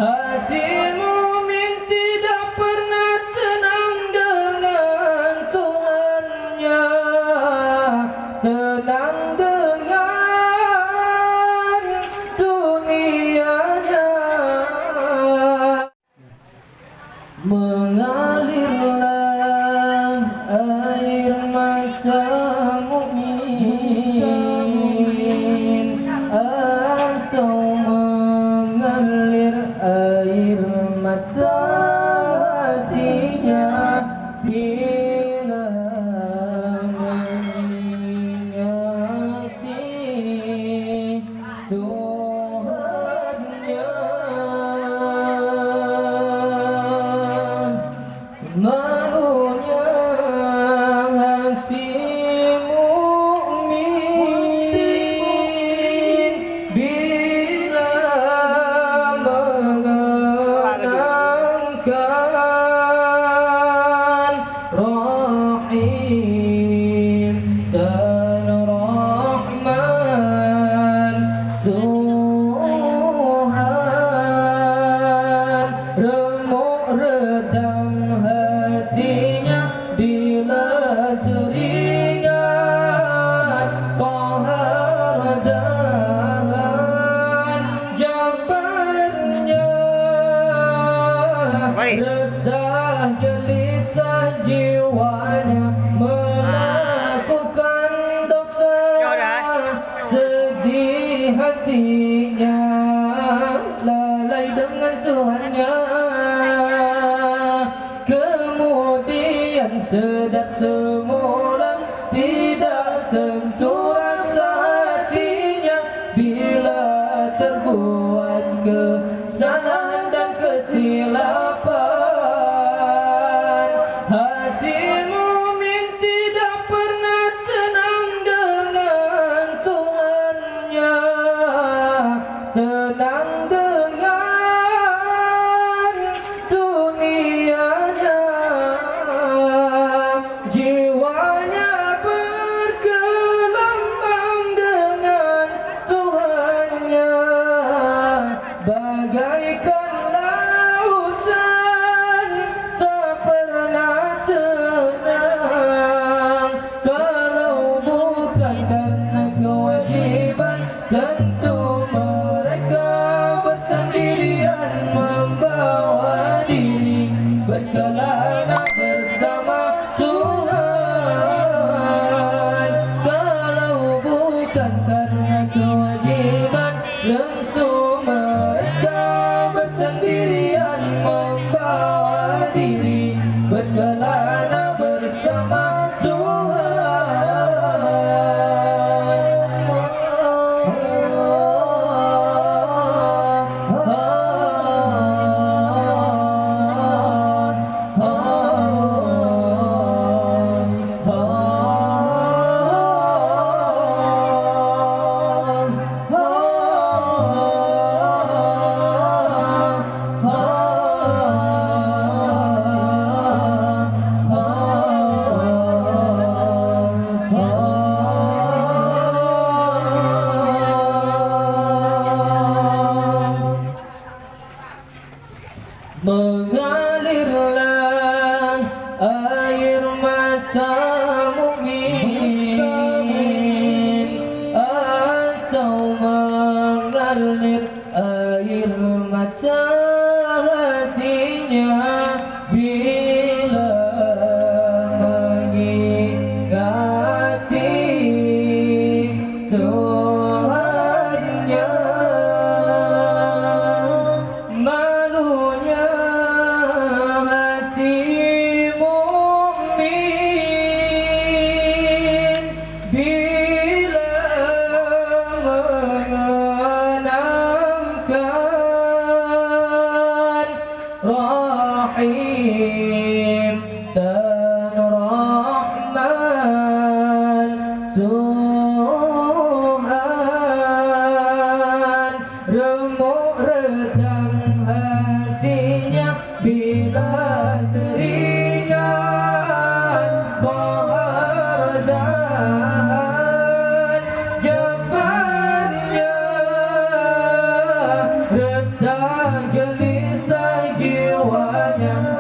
Hati mukmin tidak pernah tenang dengan Tuhannya, tenang dengan dunianya. Mengalirlah air mata mukmin, atau mengalir air mata hatinya bila mengingati Tuhannya. Malunya hati mukmin bila mengenangkan Rahim dan Rahman Tuhan. Remuk redam hatinya bila teringat qahar dan jabarnya. Resah gelisah jiwanya melakukan dosa, sedih hatinya lalai dengan Tuhannya. Kemudian sedap semula tidak tentu rasa hatinya bila terbuat kesalahan dan kesilapan. Hati mukmin tidak pernah tenang dengan Tuhannya, tenang dengan dunianya. Jiwanya bergelombang dengan Tuhannya, bagaikan lautan tak pernah tenang. Kalau bukan karena kewajiban, tentu mereka bersendirian membawa diri berkelana bersama Tuhan. Kalau bukan karena kewajiban, tentu mereka bersendirian membawa diri berkelana bersama mengalirlah air mata mukmin, atau mengalir air mata hatinya bila mengingati Tuhannya. Malunya hati mukmin bila mengenangkan Rahim dan Rahman Tuhan. Remuk redam hatinya bila teringat qahar dan jabarnya. Resah gelisah yang